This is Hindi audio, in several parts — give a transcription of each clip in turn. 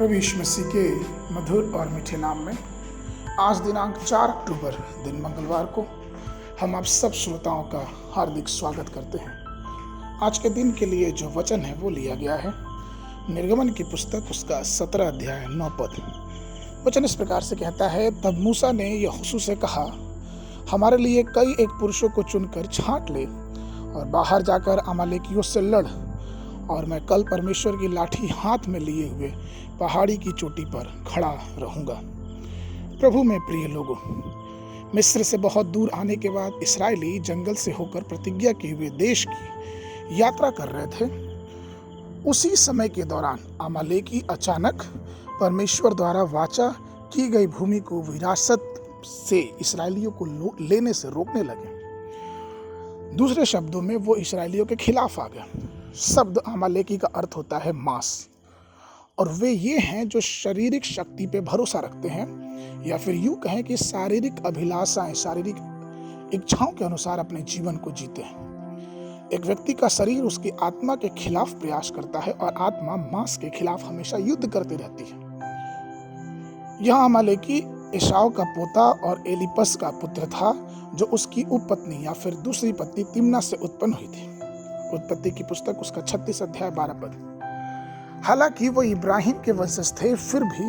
प्रभु यीशु मसीह के मधुर और मीठे नाम में आज दिनांक 4 अक्टूबर दिन मंगलवार को हम आप सब श्रोताओं का हार्दिक स्वागत करते हैं। आज के दिन के लिए जो वचन है वो लिया गया है निर्गमन की पुस्तक उसका 17 अध्याय 9 पद। वचन इस प्रकार से कहता है, तब मूसा ने यहोशू से कहा, हमारे लिए कई एक पुरुषों को चुनकर छांट ले और बाहर जाकर अमालेकियों से लड़, और मैं कल परमेश्वर की लाठी हाथ में लिए हुए पहाड़ी की चोटी पर खड़ा रहूंगा। प्रभु में प्रिय लोगों, मिस्र से बहुत दूर आने के बाद इस्राएली जंगल से होकर प्रतिज्ञा किए हुए देश की यात्रा कर रहे थे। उसी समय के दौरान अमालेकी अचानक परमेश्वर द्वारा वाचा की गई भूमि को विरासत से इसराइलियों को लेने से रोकने लगे। दूसरे शब्दों में वो इसराइलियों के खिलाफ आ गए। शब्द अमालेकी का अर्थ होता है मांस, और वे ये हैं जो शारीरिक शक्ति पे भरोसा रखते हैं, या फिर यूं कहें कि शारीरिक अभिलाषाएं, शारीरिक इच्छाओं के अनुसार अपने जीवन को जीते हैं। एक व्यक्ति का शरीर उसकी आत्मा के खिलाफ प्रयास करता है और आत्मा मांस के खिलाफ हमेशा युद्ध करती रहती है। यह अमालेकी एसाव का पोता और एलीपस का पुत्र था, जो उसकी उपपत्नी या फिर दूसरी पत्नी तिम्ना से उत्पन्न हुई थी। उत्पत्ति की पुस्तक उसका 36 अध्याय 12 पद। हालांकि वो इब्राहिम के वंशज थे, फिर भी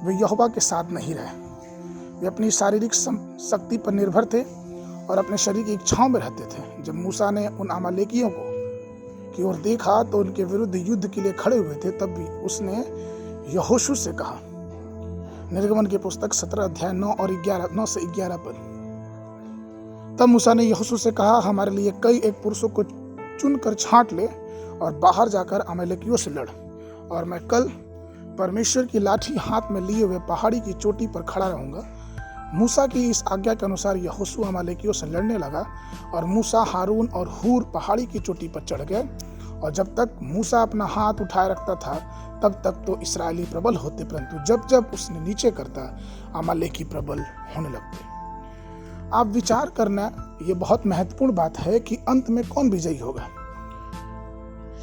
वे यहोवा के साथ नहीं रहे। वे अपनी शारीरिक शक्ति पर निर्भर थे और अपने शरीर की इच्छाओं में रहते थे। जब मूसा ने उन अमालेकियों की ओर देखा तो उनके विरुद्ध युद्ध के लिए खड़े हुए थे, तब भी उसने यहोशू से कहा। निर्गमन की पुस्तक 17 अध्याय 9 से 11 पद। तब मूसा ने यहोशू से कहा, हमारे लिए कई एक पुरुषों को चुनकर छांट ले और बाहर जाकर अमालेकियों से लड़, और मैं कल परमेश्वर की लाठी हाथ में लिए हुए पहाड़ी की चोटी पर खड़ा रहूंगा। मूसा की इस आज्ञा के अनुसार यहोशू अमालेकियों से लड़ने लगा, और मूसा, हारून और हूर पहाड़ी की चोटी पर चढ़ गए। और जब तक मूसा अपना हाथ उठाए रखता था तब तक तो इस्राएली प्रबल होते, परंतु जब जब उसने नीचे करता अमालेकी प्रबल होने लगते। आप विचार करना, ये बहुत महत्वपूर्ण बात है कि अंत में कौन विजयी होगा,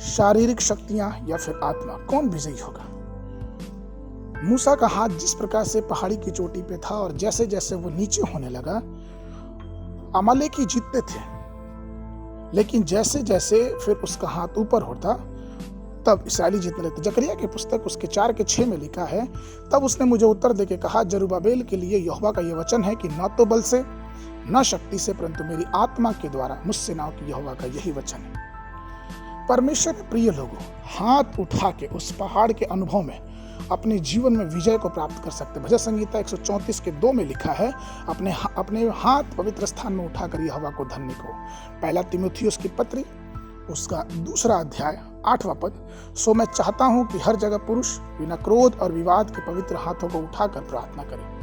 शारीरिक शक्तियां या फिर आत्मा, कौन विजयी होगा। मूसा का हाथ जिस प्रकार से पहाड़ी की चोटी पे था और जैसे जैसे वो नीचे होने लगा, अमालेकी जीतते थे, लेकिन जैसे जैसे फिर उसका हाथ ऊपर होता तब इस्राएली जीतने लगते। जकरिया की पुस्तक उसके 4:6 में लिखा है, तब उसने मुझे उत्तर देके कहा, जरुब्बाबेल के लिए यहोवा का यह वचन है कि न तो बल से न शक्ति से, परंतु मेरी आत्मा के द्वारा मुझसे ना हो, कि यहोवा का यही वचन है। परमेश्वर के प्रिय लोगों, हाथ उठा के उस पहाड़ के अनुभव में अपने जीवन में विजय को प्राप्त कर सकते। भजन संहिता 134 के 2 में लिखा है, अपने हाथ पवित्र स्थान में उठाकर यहोवा को धन्य को। पहला तीमुथियुस की पत्री उसका 2 अध्याय 8वां पद। सो मैं चाहता हूं कि हर जगह पुरुष बिना क्रोध और विवाद के पवित्र हाथों को उठाकर प्रार्थना करें।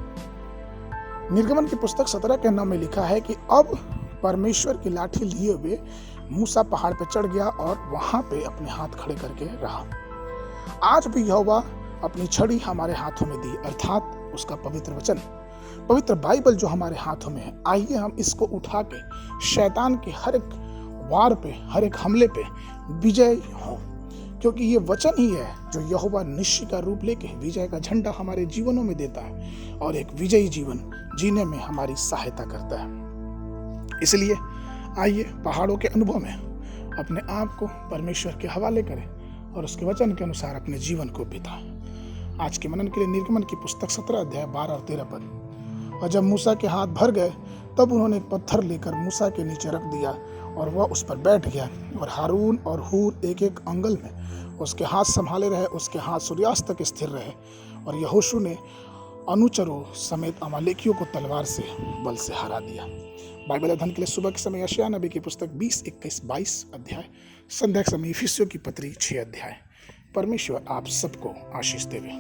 निर्गमन की पुस्तक 17 के 9 में लिखा है कि अब परमेश्वर की लाठी लिए हुए मूसा पहाड़ पर चढ़ गया और वहां पे अपने हाथ खड़े करके रहा। आज भी यहोवा अपनी छड़ी हमारे हाथों में दी, अर्थात उसका पवित्र वचन, पवित्र बाइबल जो हमारे हाथों में है। आइए हम इसको उठा के शैतान के हर एक वार पे, हर एक हमले पे विजय हो, क्योंकि ये वचन ही है जो यहोवा निश्चय का रूप लेके विजय का झंडा हमारे जीवनों में देता है और एक विजयी जीवन जीने में हमारी सहायता करता है। इसलिए आइए पहाड़ों के अनुभव में अपने आप को परमेश्वर के हवाले करें और उसके वचन के अनुसार अपने जीवन को बिताएं। आज के मनन के लिए निर्गमन की पुस्तक 17 अध्याय 12 और 13 पद। और जब मूसा के हाथ भर गए तब उन्होंने एक पत्थर लेकर मूसा के नीचे रख दिया और वह उस पर बैठ गया, और हारून और हूर एक एक अंगल में उसके हाथ संभाले रहे। उसके हाथ सूर्यास्त तक स्थिर रहे, और यहोशू ने अनुचरों समेत अमालेकियों को तलवार से बल से हरा दिया। बाइबल अध्ययन के लिए सुबह के समय यशायाह नबी की पुस्तक 20, 21, 22 अध्याय, संध्या के समय इफिसियों की पत्री 6 अध्याय। परमेश्वर आप सबको आशीष देवे।